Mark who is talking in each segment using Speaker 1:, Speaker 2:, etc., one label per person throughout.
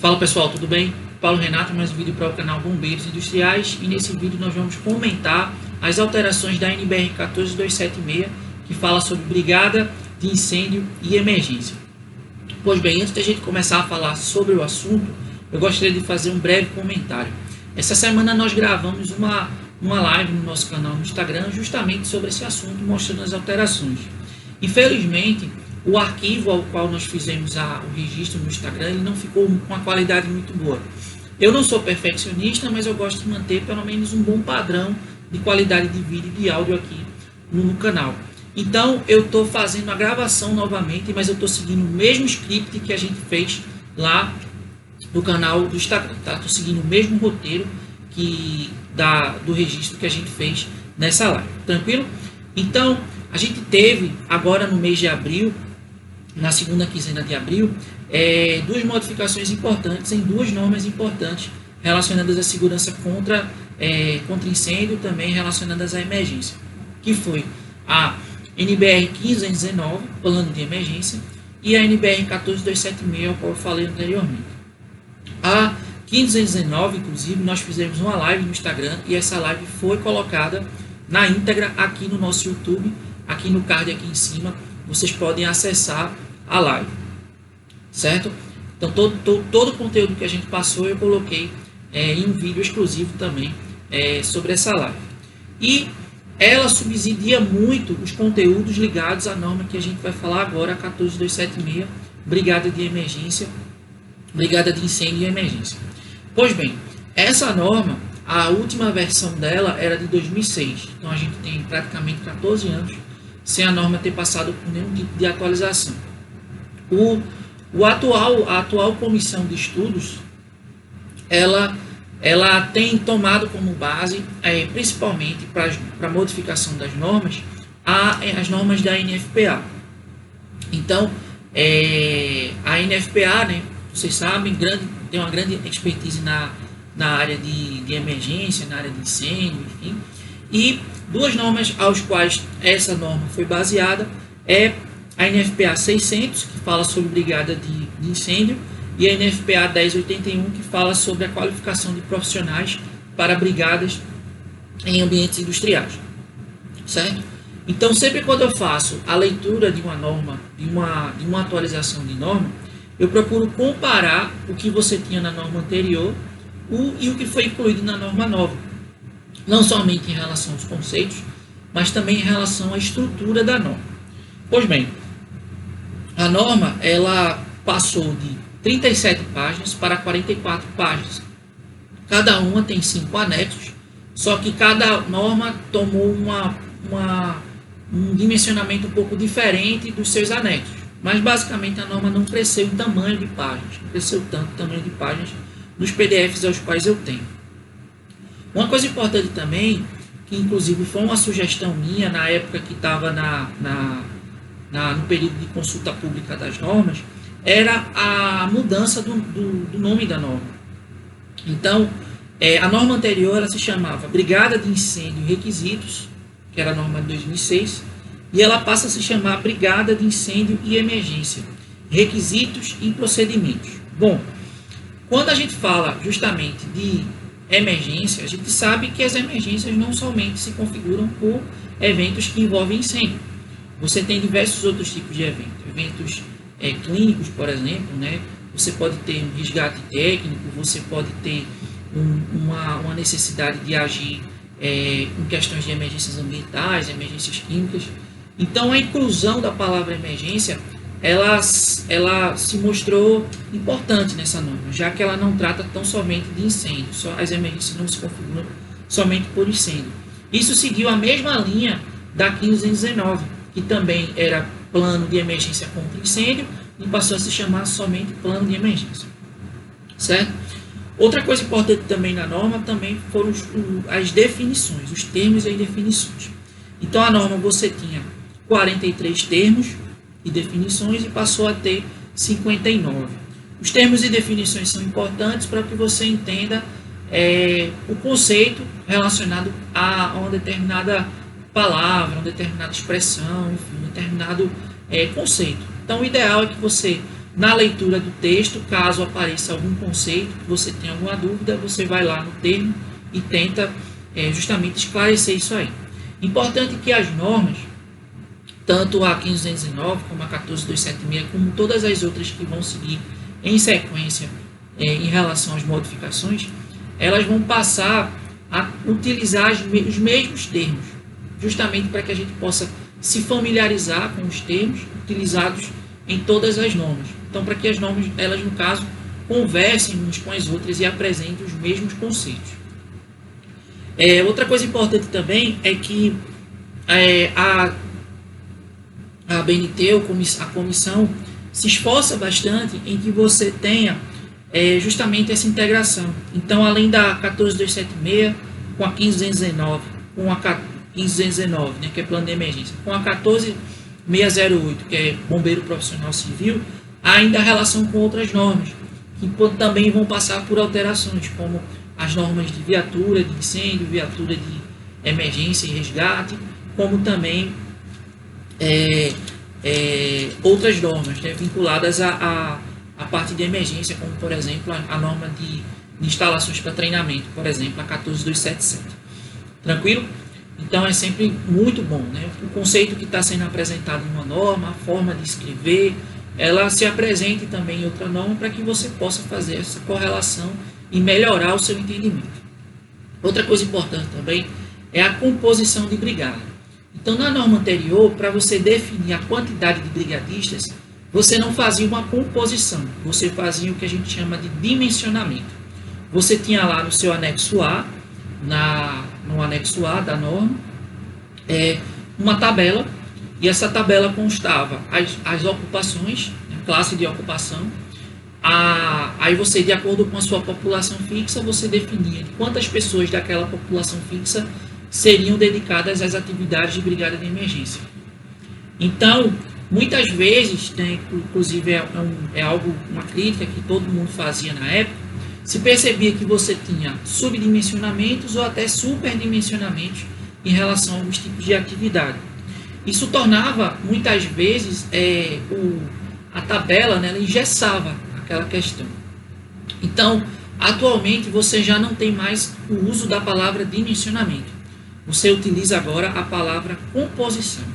Speaker 1: Fala pessoal, tudo bem? Paulo Renato, mais um vídeo para o canal Bombeiros Industriais, e nesse vídeo nós vamos comentar as alterações da NBR 14276, que fala sobre brigada de incêndio e emergência. Pois bem, antes da gente começar a falar sobre o assunto, eu gostaria de fazer um breve comentário. Essa semana nós gravamos uma live no nosso canal no Instagram justamente sobre esse assunto, mostrando as alterações. Infelizmente, o arquivo ao qual nós fizemos o registro no Instagram, ele não ficou com uma qualidade muito boa. Eu não sou perfeccionista, mas eu gosto de manter pelo menos um bom padrão de qualidade de vídeo e de áudio aqui no canal. Então eu estou fazendo a gravação novamente, mas eu estou seguindo o mesmo script que a gente fez lá no canal do Instagram. Tá? Estou seguindo o mesmo roteiro do registro que a gente fez nessa live. Tranquilo? Então, a gente teve agora no mês de abril, na segunda quinzena de abril, duas modificações importantes em duas normas importantes relacionadas à segurança contra incêndio, também relacionadas à emergência, que foi a NBR 15219, plano de emergência, e a NBR 14276, ao qual eu falei anteriormente. A 15219, inclusive, nós fizemos uma live no Instagram, e essa live foi colocada na íntegra aqui no nosso YouTube, aqui no card aqui em cima, vocês podem acessar a live, certo? Então todo o conteúdo que a gente passou eu coloquei em um vídeo exclusivo também sobre essa live. E ela subsidia muito os conteúdos ligados à norma que a gente vai falar agora, a 14276, brigada de emergência, brigada de incêndio e emergência. Pois bem, essa norma, a última versão dela era de 2006, então a gente tem praticamente 14 anos sem a norma ter passado por nenhum tipo de atualização. A atual comissão de estudos, ela tem tomado como base, principalmente para a modificação das normas, as normas da NFPA. Então, a NFPA, né, vocês sabem, tem uma grande expertise na área de emergência, na área de incêndio, enfim. E duas normas aos quais essa norma foi baseada é a NFPA 600, que fala sobre brigada de incêndio, e a NFPA 1081, que fala sobre a qualificação de profissionais para brigadas em ambientes industriais. Certo? Então, sempre quando eu faço a leitura de uma norma, de uma atualização de norma, eu procuro comparar o que você tinha na norma anterior e o que foi incluído na norma nova. Não somente em relação aos conceitos, mas também em relação à estrutura da norma. Pois bem, a norma ela passou de 37 páginas para 44 páginas. Cada uma tem 5 anexos, só que cada norma tomou um dimensionamento um pouco diferente dos seus anexos. Mas basicamente a norma não cresceu em tamanho de páginas, não cresceu tanto o tamanho de páginas nos PDFs aos quais eu tenho. Uma coisa importante também, que inclusive foi uma sugestão minha na época que estava no período de consulta pública das normas, era a mudança do nome da norma. Então, a norma anterior ela se chamava Brigada de Incêndio e Requisitos, que era a norma de 2006, e ela passa a se chamar Brigada de Incêndio e Emergência, Requisitos e Procedimentos. Bom, quando a gente fala justamente de emergência, a gente sabe que as emergências não somente se configuram por eventos que envolvem incêndio. Você tem diversos outros tipos de eventos clínicos, por exemplo, né? Você pode ter um resgate técnico, você pode ter uma necessidade de agir em questões de emergências ambientais, emergências químicas. Então, a inclusão da palavra emergência, ela se mostrou importante nessa norma, já que ela não trata tão somente de incêndio, as emergências não se configuram somente por incêndio. Isso seguiu a mesma linha da 1519, que também era plano de emergência contra incêndio e passou a se chamar somente plano de emergência. Certo? Outra coisa importante também na norma também foram as definições, os termos e as definições. Então a norma você tinha 43 termos e definições e passou a ter 59. Os termos e definições são importantes para que você entenda o conceito relacionado a uma determinada palavra, uma determinada expressão, enfim, um determinado conceito. Então, o ideal é que você Na leitura do texto, caso apareça algum conceito que você tenha alguma dúvida, você vai lá no termo e tenta justamente esclarecer isso aí. Importante que as normas, tanto a 15219 como a 14276, como todas as outras que vão seguir em sequência em relação às modificações, elas vão passar a utilizar os mesmos termos, justamente para que a gente possa se familiarizar com os termos utilizados em todas as normas. Então, para que as normas, elas no caso, conversem umas com as outras e apresentem os mesmos conceitos. Outra coisa importante também é que a BNT, a comissão, se esforça bastante em que você tenha justamente essa integração. Então, além da 14276, com a 15219, com a 15219, né, que é plano de emergência, com a 14608, que é bombeiro profissional civil, há ainda a relação com outras normas, que também vão passar por alterações, como as normas de viatura de incêndio, viatura de emergência e resgate, como também outras normas, né, vinculadas à parte de emergência, como, por exemplo, a norma de instalações para treinamento, por exemplo, a 14277. Tranquilo? Então, é sempre muito bom, né? O conceito que está sendo apresentado em uma norma, a forma de escrever, ela se apresente também em outra norma para que você possa fazer essa correlação e melhorar o seu entendimento. Outra coisa importante também é a composição de brigada. Então, na norma anterior, para você definir a quantidade de brigadistas, você não fazia uma composição, você fazia o que a gente chama de dimensionamento. Você tinha lá no seu anexo A, no anexo A da norma, uma tabela, e essa tabela constava as ocupações, classe de ocupação. Aí você, de acordo com a sua população fixa, você definia quantas pessoas daquela população fixa seriam dedicadas às atividades de brigada de emergência. Então, muitas vezes, né, inclusive uma crítica que todo mundo fazia na época, se percebia que você tinha subdimensionamentos ou até superdimensionamentos em relação a alguns tipos de atividade. Isso tornava, muitas vezes, a tabela, né, ela engessava aquela questão. Então, atualmente, você já não tem mais o uso da palavra dimensionamento. Você utiliza agora a palavra composição.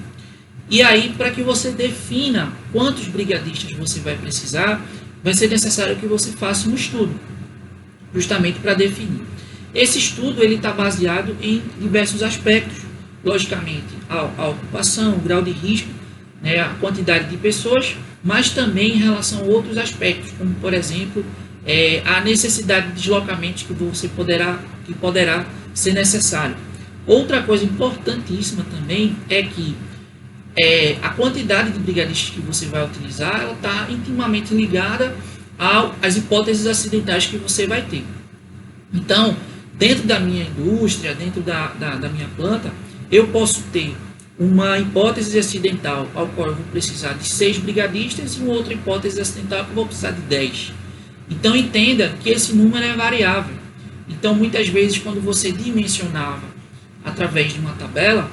Speaker 1: E aí, para que você defina quantos brigadistas você vai precisar, vai ser necessário que você faça um estudo, justamente para definir. Esse estudo está baseado em diversos aspectos, logicamente, a ocupação, o grau de risco, né, a quantidade de pessoas, mas também em relação a outros aspectos, como, por exemplo, a necessidade de deslocamentos que poderá ser necessário. Outra coisa importantíssima também é que a quantidade de brigadistas que você vai utilizar, ela está intimamente ligada às hipóteses acidentais que você vai ter. Então, dentro da minha indústria, dentro da minha planta, eu posso ter uma hipótese acidental ao qual eu vou precisar de 6 brigadistas e uma outra hipótese acidental que eu vou precisar de 10. Então, entenda que esse número é variável. Então, muitas vezes, quando você dimensionava através de uma tabela,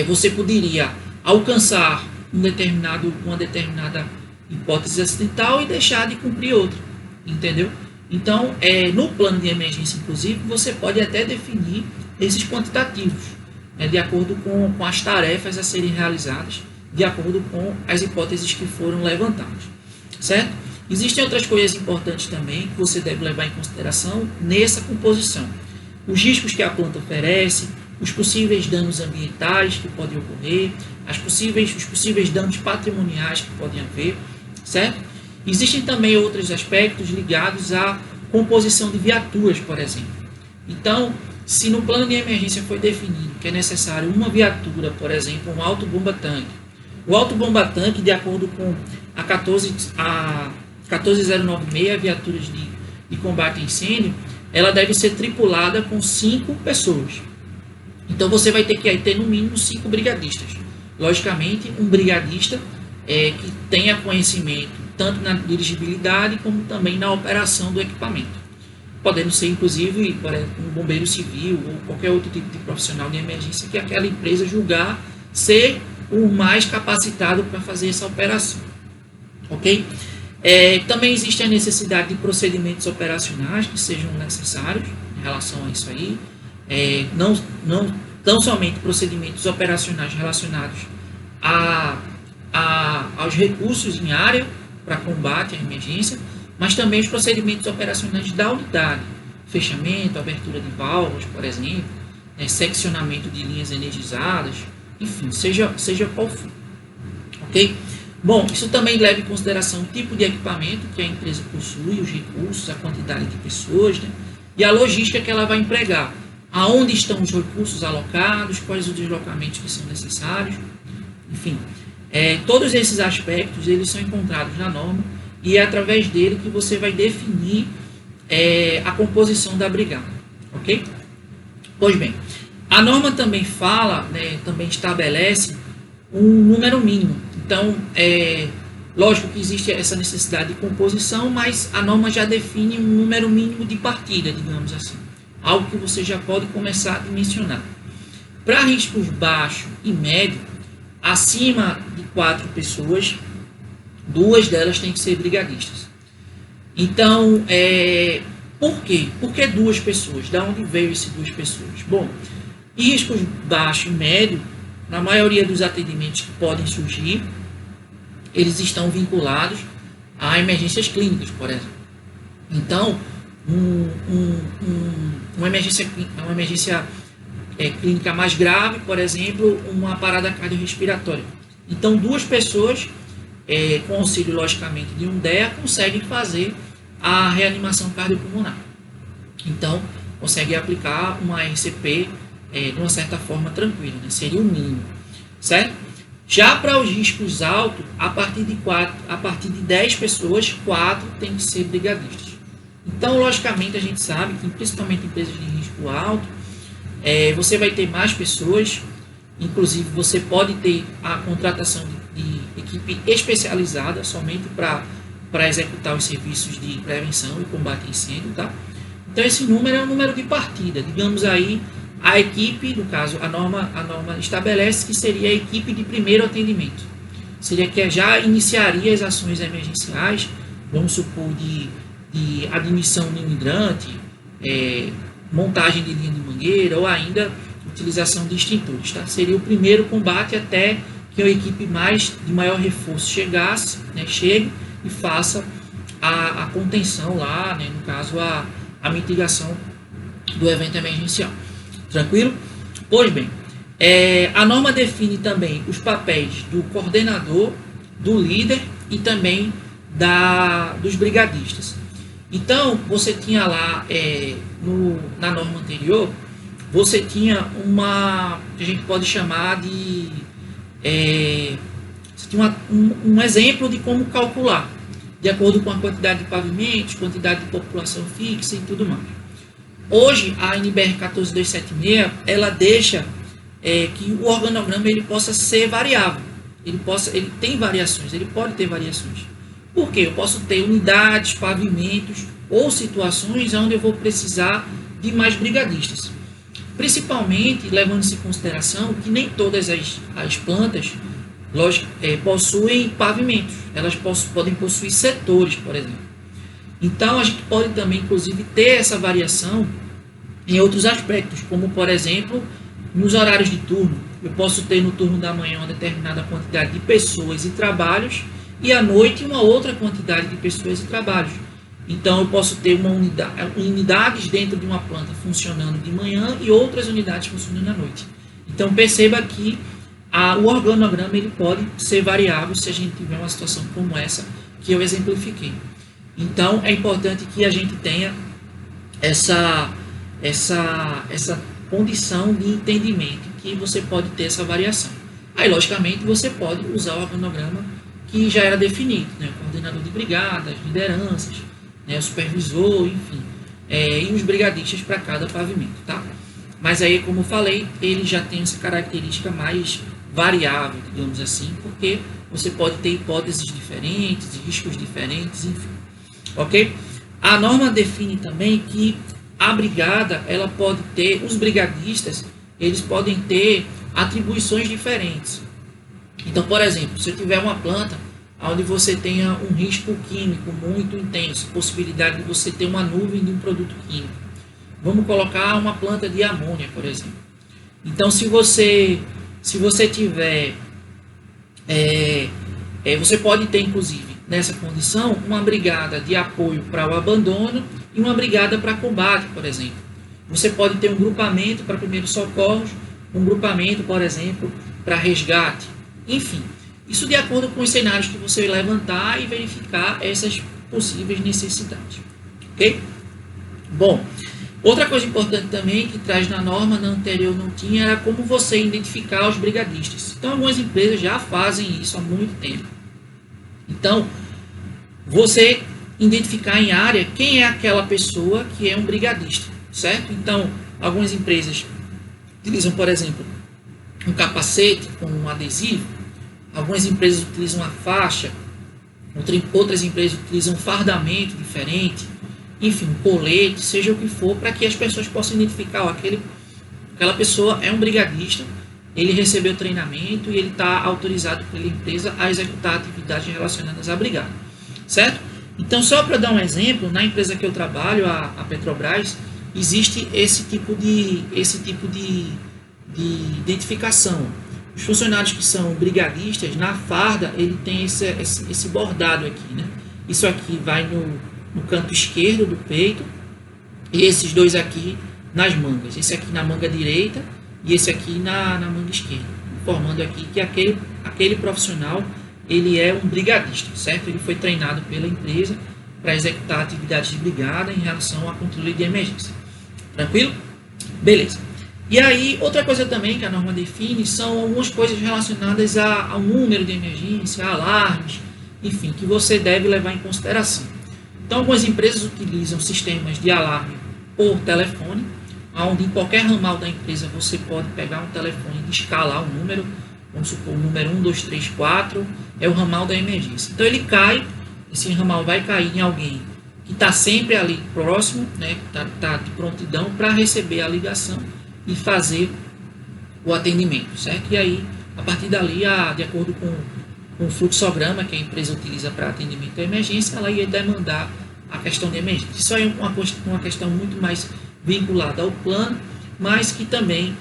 Speaker 1: você poderia alcançar uma determinada hipótese acidental e deixar de cumprir outra, entendeu? Então, no plano de emergência, inclusive, você pode até definir esses quantitativos, de acordo com as tarefas a serem realizadas, de acordo com as hipóteses que foram levantadas, certo? Existem outras coisas importantes também que você deve levar em consideração nessa composição. Os riscos que a planta oferece, os possíveis danos ambientais que podem ocorrer, os possíveis danos patrimoniais que podem haver, certo? Existem também outros aspectos ligados à composição de viaturas, por exemplo. Então, se no plano de emergência foi definido que é necessário uma viatura, por exemplo, um autobomba-tanque, o autobomba-tanque, de acordo com a 14096, viaturas de combate a incêndio, ela deve ser tripulada com 5 pessoas. Então, você vai ter que ter no mínimo 5 brigadistas. Logicamente, um brigadista que tenha conhecimento tanto na dirigibilidade como também na operação do equipamento. Podendo ser, inclusive, por exemplo, um bombeiro civil ou qualquer outro tipo de profissional de emergência que aquela empresa julgar ser o mais capacitado para fazer essa operação. Ok? Também existe a necessidade de procedimentos operacionais que sejam necessários em relação a isso aí. Não tão somente procedimentos operacionais relacionados aos recursos em área para combate à emergência, mas também os procedimentos operacionais da unidade, fechamento, abertura de válvulas, por exemplo, seccionamento de linhas energizadas, enfim, seja qual for. Ok? Bom, isso também leva em consideração o tipo de equipamento que a empresa possui, os recursos, a quantidade de pessoas, né? E a logística que ela vai empregar. Aonde estão os recursos alocados, quais os deslocamentos que são necessários, enfim. Todos esses aspectos eles são encontrados na norma e é através dele que você vai definir a composição da brigada. Ok? Pois bem, a norma também fala, também estabelece um número mínimo. Então, lógico que existe essa necessidade de composição, mas a norma já define um número mínimo de partida, digamos assim. Algo que você já pode começar a dimensionar. Para riscos baixo e médio, acima de 4 pessoas, 2 delas têm que ser brigadistas. Então, por quê? Por que 2 pessoas? Da onde veio essas 2 pessoas? Bom, riscos baixo e médio, na maioria dos atendimentos que podem surgir, eles estão vinculados a emergências clínicas, por exemplo. Então, uma emergência clínica mais grave, por exemplo, uma parada cardiorrespiratória. Então, 2 pessoas, com auxílio, logicamente, de um DEA, conseguem fazer a reanimação cardiopulmonar. Então, conseguem aplicar uma RCP de uma certa forma tranquila, né? Seria o mínimo, certo? Já para os riscos altos, a partir de 10 pessoas, 4 tem que ser brigadistas. Então, logicamente, a gente sabe que, principalmente em empresas de risco alto, você vai ter mais pessoas, inclusive você pode ter a contratação de equipe especializada somente para executar os serviços de prevenção e combate a incêndio, tá? Então, esse número é um número de partida, digamos aí, a equipe, no caso, a norma estabelece que seria a equipe de primeiro atendimento. Seria que já iniciaria as ações emergenciais, vamos supor, de admissão de um hidrante, montagem de linha de mangueira ou ainda utilização de extintores. Tá? Seria o primeiro combate até que a equipe de maior reforço chegue e faça a contenção lá, né? No caso, a mitigação do evento emergencial. Tranquilo? Pois bem, a norma define também os papéis do coordenador, do líder e também dos brigadistas. Então, você tinha lá, na norma anterior, você tinha que a gente pode chamar de... você tinha um exemplo de como calcular, de acordo com a quantidade de pavimentos, quantidade de população fixa e tudo mais. Hoje, a NBR 14276, ela deixa que o organograma ele possa ser variável. Ele tem variações, ele pode ter variações. Por quê? Eu posso ter unidades, pavimentos ou situações onde eu vou precisar de mais brigadistas. Principalmente, levando-se em consideração que nem todas as plantas possuem pavimentos. Elas podem possuir setores, por exemplo. Então, a gente pode também, inclusive, ter essa variação em outros aspectos, como, por exemplo, nos horários de turno. Eu posso ter no turno da manhã uma determinada quantidade de pessoas e trabalhos e à noite uma outra quantidade de pessoas e trabalhos. Então, eu posso ter unidades dentro de uma planta funcionando de manhã e outras unidades funcionando à noite. Então, perceba que o organograma ele pode ser variável se a gente tiver uma situação como essa que eu exemplifiquei. Então, é importante que a gente tenha essa condição de entendimento, que você pode ter essa variação. Aí, logicamente, você pode usar o organograma que já era definido, né? O coordenador de brigadas, lideranças, né? O supervisor, enfim, e os brigadistas para cada pavimento, tá? Mas aí, como eu falei, ele já tem essa característica mais variável, digamos assim, porque você pode ter hipóteses diferentes, riscos diferentes, enfim. Ok? A norma define também que a brigada, ela pode ter, os brigadistas, eles podem ter atribuições diferentes. Então, por exemplo, se eu tiver uma planta onde você tenha um risco químico muito intenso, possibilidade de você ter uma nuvem de um produto químico. Vamos colocar uma planta de amônia, por exemplo. Então, se você tiver, você pode ter, inclusive, nessa condição, uma brigada de apoio para o abandono e uma brigada para combate, por exemplo. Você pode ter um grupamento para primeiros socorros, um grupamento, por exemplo, para resgate. Enfim, isso de acordo com os cenários que você levantar e verificar essas possíveis necessidades. Ok? Bom, outra coisa importante também que traz na norma, na anterior não tinha, era como você identificar os brigadistas. Então, algumas empresas já fazem isso há muito tempo. Então, você identificar em área quem é aquela pessoa que é um brigadista, certo? Então, algumas empresas utilizam, por exemplo, um capacete com um adesivo, algumas empresas utilizam a faixa, outras empresas utilizam um fardamento diferente, enfim, um colete, seja o que for, para que as pessoas possam identificar, aquela pessoa é um brigadista, ele recebeu treinamento e ele está autorizado pela empresa a executar atividades relacionadas à brigada, certo? Então, só para dar um exemplo, na empresa que eu trabalho, a Petrobras, existe esse tipo de identificação. Os funcionários que são brigadistas, na farda, ele tem esse bordado aqui, né? Isso aqui vai no canto esquerdo do peito e esses dois aqui nas mangas. Esse aqui na manga direita e esse aqui na manga esquerda, informando aqui que aquele profissional ele é um brigadista, certo? Ele foi treinado pela empresa para executar atividades de brigada em relação a controle de emergência. Tranquilo? Beleza. E aí, outra coisa também que a norma define são algumas coisas relacionadas ao número de emergência, a alarmes, enfim, que você deve levar em consideração. Então, algumas empresas utilizam sistemas de alarme por telefone, onde em qualquer ramal da empresa você pode pegar um telefone e escalar um número, vamos supor, o número 1, 2, 3, 4, é o ramal da emergência. Então, ele cai, esse ramal vai cair em alguém que está sempre ali próximo, né, que está de prontidão para receber a ligação e fazer o atendimento, certo? E aí, a partir dali, de acordo com o fluxograma que a empresa utiliza para atendimento à emergência, ela ia demandar a questão de emergência. Isso aí é uma questão muito mais vinculada ao plano, mas que também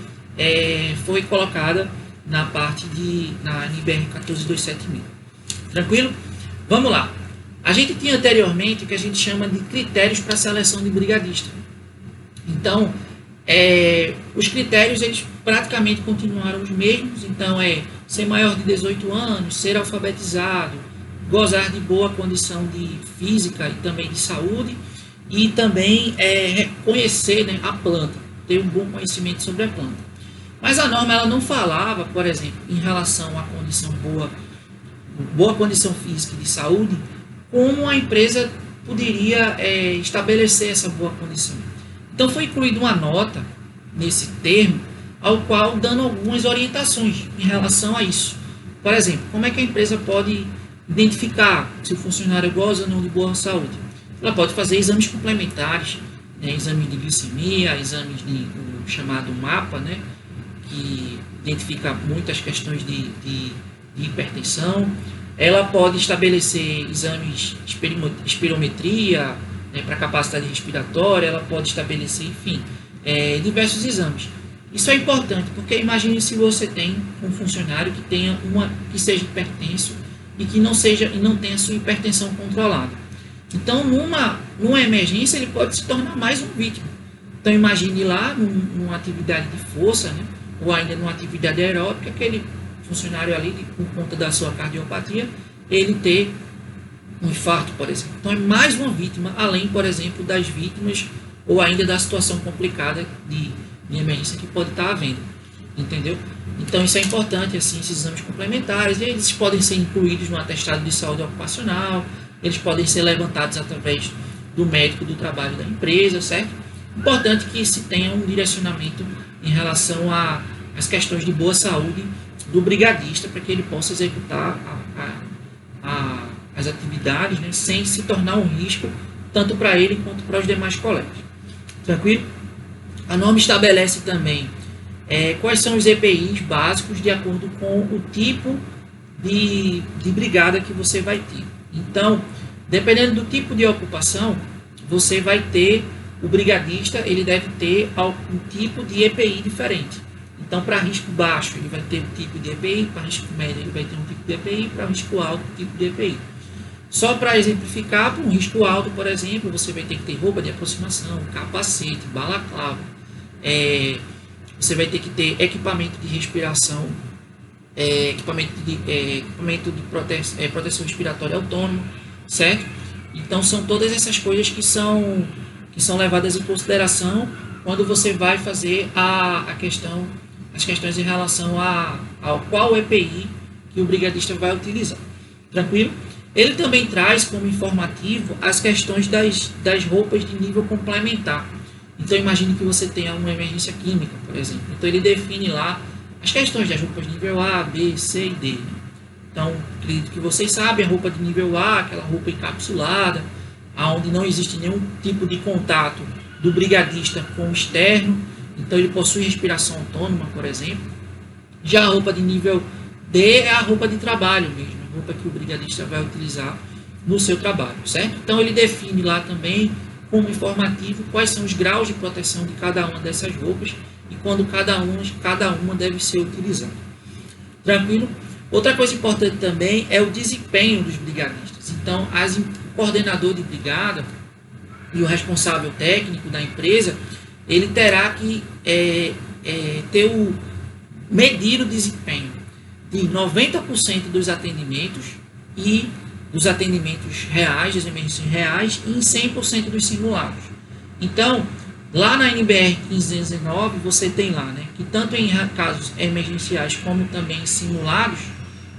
Speaker 1: foi colocada na parte na NBR 1427000. Tranquilo? Vamos lá. A gente tinha anteriormente o que a gente chama de critérios para seleção de brigadista. Então, os critérios eles praticamente continuaram os mesmos. Então, ser maior de 18 anos, ser alfabetizado, gozar de boa condição de física e também de saúde, e também conhecer, né, a planta, ter um bom conhecimento sobre a planta. Mas a norma ela não falava, por exemplo, em relação à condição boa condição física e de saúde, como a empresa poderia estabelecer essa boa condição. Então foi incluída uma nota nesse termo, ao qual dando algumas orientações em relação a isso. Por exemplo, como é que a empresa pode identificar se o funcionário goza ou não de boa saúde? Ela pode fazer exames complementares, né, exames de glicemia, exames o chamado MAPA, né, que identifica muitas questões de hipertensão. Ela pode estabelecer exames de espirometria, né, para capacidade respiratória, ela pode estabelecer, enfim, diversos exames. Isso é importante, porque imagine se você tem um funcionário que seja hipertenso e que não tenha sua hipertensão controlada. Então, numa emergência, ele pode se tornar mais um vítima. Então, imagine lá, numa atividade de força, né, ou ainda numa atividade aeróbica, aquele funcionário ali, por conta da sua cardiopatia, ele ter um infarto, por exemplo. Então, é mais uma vítima, além, por exemplo, das vítimas ou ainda da situação complicada de emergência que pode estar havendo. Entendeu? Então, isso é importante, assim, esses exames complementares, eles podem ser incluídos no atestado de saúde ocupacional, eles podem ser levantados através do médico do trabalho da empresa, certo? Importante que se tenha um direcionamento em relação às questões de boa saúde do brigadista, para que ele possa executar as atividades, né, sem se tornar um risco tanto para ele quanto para os demais colegas. Tranquilo? A norma estabelece também quais são os EPIs básicos de acordo com o tipo de brigada que você vai ter. Então, dependendo do tipo de ocupação, você vai ter o brigadista, ele deve ter um tipo de EPI diferente. Então, para risco baixo, ele vai ter um tipo de EPI, para risco médio, ele vai ter um tipo de EPI, para risco alto, um tipo de EPI. Só para exemplificar, para um risco alto, por exemplo, você vai ter que ter roupa de aproximação, capacete, balaclava, você vai ter que ter equipamento de respiração, equipamento de proteção respiratória autônoma, certo? Então, são todas essas coisas que são levadas em consideração quando você vai fazer as questões em relação ao qual EPI que o brigadista vai utilizar. Tranquilo? Ele também traz como informativo as questões das roupas de nível complementar. Então, imagine que você tenha uma emergência química, por exemplo. Então, ele define lá as questões das roupas de nível A, B, C e D. Então, acredito que vocês sabem, a roupa de nível A, aquela roupa encapsulada, onde não existe nenhum tipo de contato do brigadista com o externo. Então, ele possui respiração autônoma, por exemplo. Já a roupa de nível D é a roupa de trabalho mesmo, a roupa que o brigadista vai utilizar no seu trabalho, certo? Então, ele define lá também, como informativo, quais são os graus de proteção de cada uma dessas roupas e quando cada uma deve ser utilizada. Tranquilo? Outra coisa importante também é o desempenho dos brigadistas. Então, o coordenador de brigada e o responsável técnico da empresa, ele terá que medir o desempenho de 90% dos atendimentos e dos atendimentos reais, das emergências reais, e em 100% dos simulados. Então, lá na NBR 1519, você tem lá, né, que tanto em casos emergenciais como também em simulados,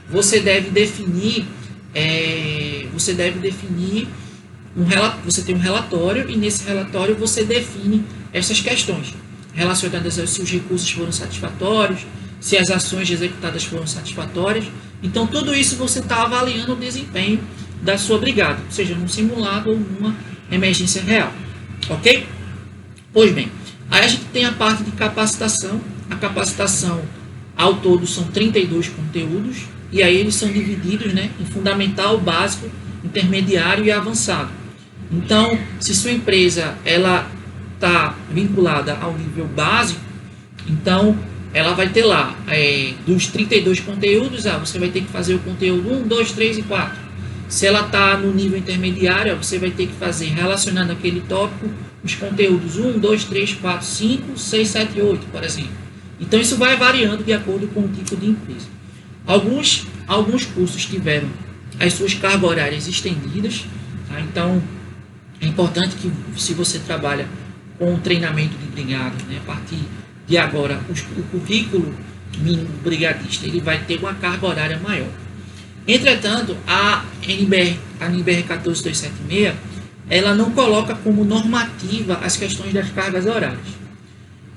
Speaker 1: você deve definir você tem um relatório, e nesse relatório você define essas questões relacionadas a se os recursos foram satisfatórios, se as ações executadas foram satisfatórias. Então, tudo isso você está avaliando o desempenho da sua brigada, seja num simulado ou numa emergência real. Ok? Pois bem, aí a gente tem a parte de capacitação. A capacitação, ao todo, são 32 conteúdos, e aí eles são divididos, né, em fundamental, básico, intermediário e avançado. Então, se sua empresa está vinculada ao nível básico, então ela vai ter lá, dos 32 conteúdos, você vai ter que fazer o conteúdo 1, 2, 3 e 4. Se ela está no nível intermediário, você vai ter que fazer, relacionando aquele tópico, os conteúdos 1, 2, 3, 4, 5, 6, 7 e 8, por exemplo. Então, isso vai variando de acordo com o tipo de empresa. Alguns cursos tiveram as suas cargas horárias estendidas, tá? Então, é importante que, se você trabalha com treinamento de brigada, né, a partir de agora, o currículo mínimo brigadista, ele vai ter uma carga horária maior. Entretanto, a NBR 14276, ela não coloca como normativa as questões das cargas horárias.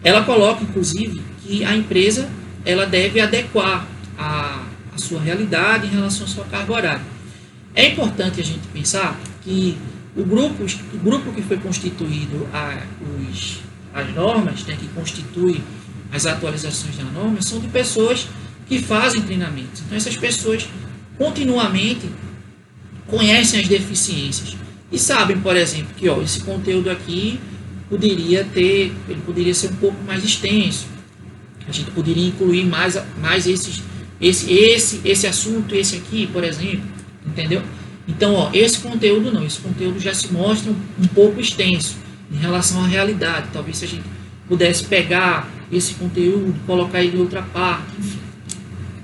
Speaker 1: Ela coloca, inclusive, que a empresa ela deve adequar a sua realidade em relação à sua carga horária. É importante a gente pensar que o grupo que foi constituído, as normas, né, que constitui as atualizações da norma, são de pessoas que fazem treinamentos. Então, essas pessoas continuamente conhecem as deficiências e sabem, por exemplo, que esse conteúdo aqui poderia ser um pouco mais extenso. A gente poderia incluir mais esse assunto, esse aqui, por exemplo, entendeu? Então, esse conteúdo não, esse conteúdo já se mostra um pouco extenso em relação à realidade. Talvez se a gente pudesse pegar esse conteúdo, colocar ele em outra parte, enfim.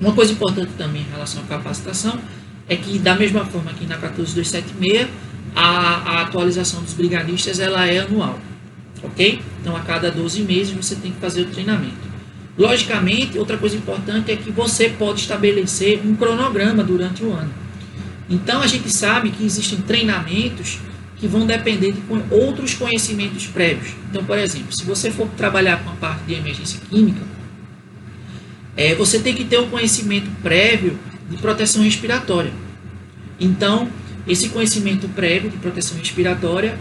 Speaker 1: Uma coisa importante também em relação à capacitação é que, da mesma forma que na 14276, a atualização dos brigadistas ela é anual, ok? Então, a cada 12 meses você tem que fazer o treinamento. Logicamente, outra coisa importante é que você pode estabelecer um cronograma durante o ano. Então, a gente sabe que existem treinamentos que vão depender de outros conhecimentos prévios. Então, por exemplo, se você for trabalhar com a parte de emergência química, você tem que ter um conhecimento prévio de proteção respiratória. Então, esse conhecimento prévio de proteção respiratória,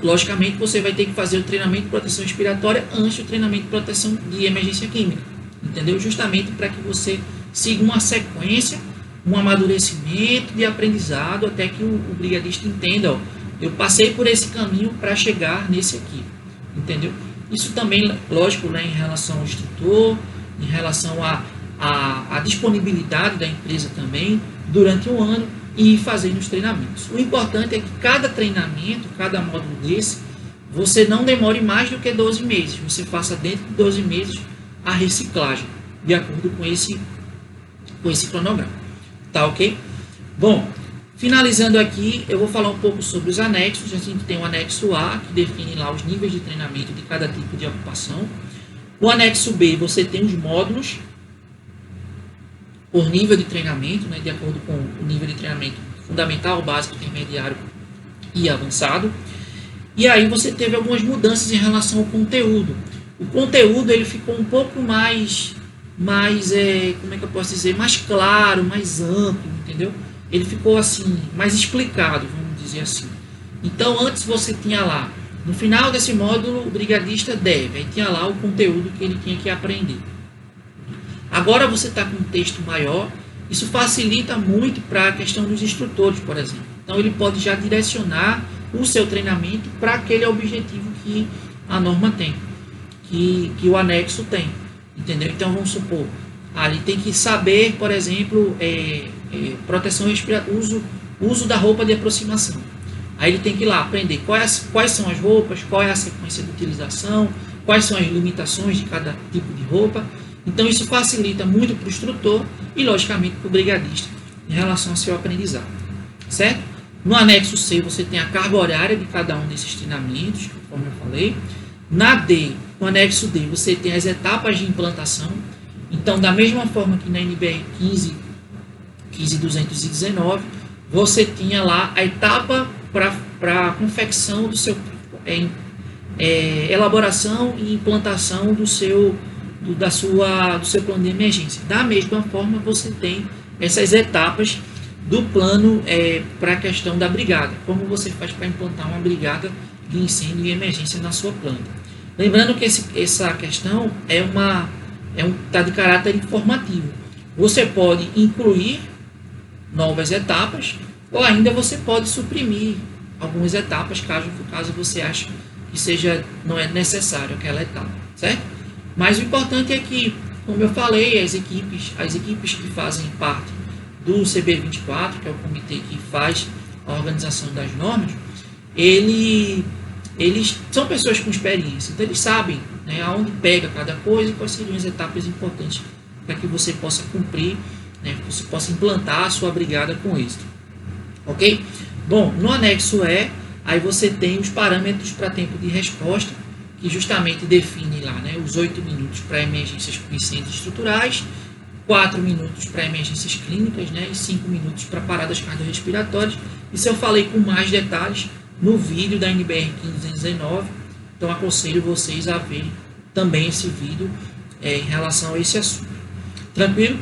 Speaker 1: logicamente, você vai ter que fazer o treinamento de proteção respiratória antes do treinamento de proteção de emergência química. Entendeu? Justamente para que você siga uma sequência, um amadurecimento de aprendizado até que o brigadista entenda, ó, eu passei por esse caminho para chegar nesse aqui, entendeu? Isso também, lógico, né, em relação ao instrutor, em relação à disponibilidade da empresa também, durante um ano, e fazendo os treinamentos. O importante é que cada treinamento, cada módulo desse, você não demore mais do que 12 meses. Você faça dentro de 12 meses a reciclagem, de acordo com esse cronograma. Tá ok? Bom, finalizando aqui, eu vou falar um pouco sobre os anexos. A gente tem o anexo A, que define lá os níveis de treinamento de cada tipo de ocupação. O anexo B, você tem os módulos por nível de treinamento, né, de acordo com o nível de treinamento fundamental, básico, intermediário e avançado. E aí você teve algumas mudanças em relação ao conteúdo. O conteúdo ele ficou um pouco mais como é que eu posso dizer, mais claro, mais amplo, entendeu? Ele ficou assim, mais explicado, vamos dizer assim. Então antes você tinha lá, no final desse módulo, o brigadista deve, aí tinha lá o conteúdo que ele tinha que aprender. Agora você está com um texto maior, isso facilita muito para a questão dos instrutores, por exemplo. Então ele pode já direcionar o seu treinamento para aquele objetivo que a norma tem, que o anexo tem, entendeu? Então vamos supor, ele tem que saber, por exemplo, proteção respiratória, uso da roupa de aproximação. Aí ele tem que ir lá aprender quais são as roupas, qual é a sequência de utilização, quais são as limitações de cada tipo de roupa. Então isso facilita muito para o instrutor e, logicamente, para o brigadista em relação ao seu aprendizado, certo? No anexo C você tem a carga horária de cada um desses treinamentos, conforme eu falei. No anexo D você tem as etapas de implantação. Então, da mesma forma que na NBR 15219, você tinha lá a etapa para a confecção do seu elaboração e implantação do seu plano de emergência. Da mesma forma, você tem essas etapas do plano para a questão da brigada. Como você faz para implantar uma brigada de incêndio e emergência na sua planta. Lembrando que essa questão tá de caráter informativo. Você pode incluir novas etapas ou ainda você pode suprimir algumas etapas caso você ache que não é necessário aquela etapa, certo? Mas o importante é que, como eu falei, as equipes que fazem parte do CB24, que é o comitê que faz a organização das normas, eles são pessoas com experiência, então eles sabem, né, aonde pega cada coisa e quais seriam as etapas importantes para que você possa cumprir, né, que você possa implantar a sua brigada com êxito. Ok? Bom, no anexo E, aí você tem os parâmetros para tempo de resposta, que justamente define lá, né, os 8 minutos para emergências com incêndios estruturais, 4 minutos para emergências clínicas, né, e 5 minutos para paradas cardiorrespiratórias. Isso eu falei com mais detalhes no vídeo da NBR 1519, então aconselho vocês a verem também esse vídeo em relação a esse assunto. Tranquilo?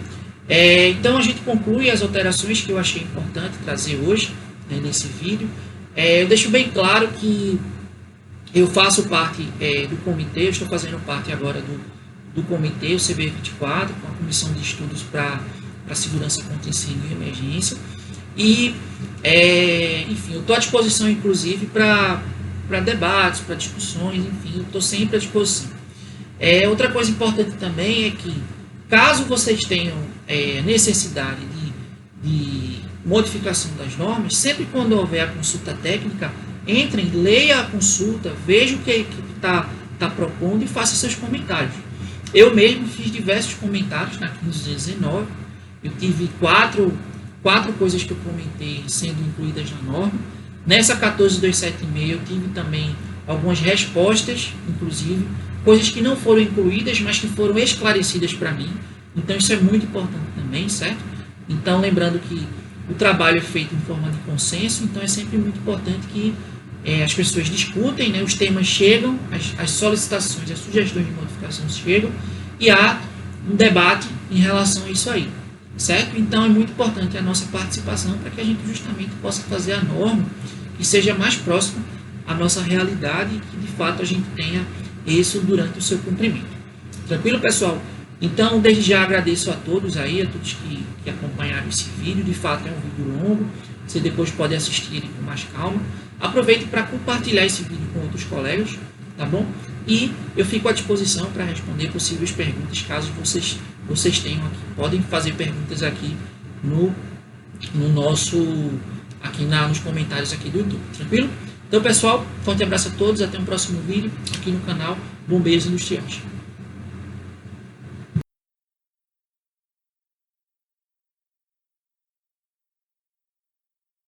Speaker 1: Então a gente conclui as alterações que eu achei importante trazer hoje, né, nesse vídeo. Eu deixo bem claro que eu faço parte do comitê, eu estou fazendo parte agora do comitê, o CB24, com a Comissão de Estudos para a Segurança contra Incêndio e Emergência. E, enfim, eu estou à disposição, inclusive, para debates, para discussões, enfim, eu estou sempre à disposição. Outra coisa importante também é que, caso vocês tenham necessidade de modificação das normas, sempre quando houver a consulta técnica, entrem, leia a consulta, veja o que a equipe está propondo e faça seus comentários. Eu mesmo fiz diversos comentários na 1519, eu tive quatro coisas que eu comentei sendo incluídas na norma. Nessa 14276 eu tive também algumas respostas, inclusive, coisas que não foram incluídas, mas que foram esclarecidas para mim. Então isso é muito importante também, certo? Então lembrando que o trabalho é feito em forma de consenso, então é sempre muito importante que as pessoas discutem, né, os temas chegam, as solicitações, as sugestões de modificação chegam e há um debate em relação a isso aí, certo? Então é muito importante a nossa participação para que a gente justamente possa fazer a norma que seja mais próxima à nossa realidade e que de fato a gente tenha isso durante o seu cumprimento. Tranquilo, pessoal? Então, desde já agradeço a todos aí, a todos que acompanharam esse vídeo. De fato, é um vídeo longo, você depois pode assistir ele com mais calma. Aproveite para compartilhar esse vídeo com outros colegas, tá bom? E eu fico à disposição para responder possíveis perguntas, caso vocês tenham aqui. Podem fazer perguntas aqui no nosso, aqui nos comentários aqui do YouTube, tranquilo? Então, pessoal, forte abraço a todos, até um próximo vídeo aqui no canal Bombeiros Industriais.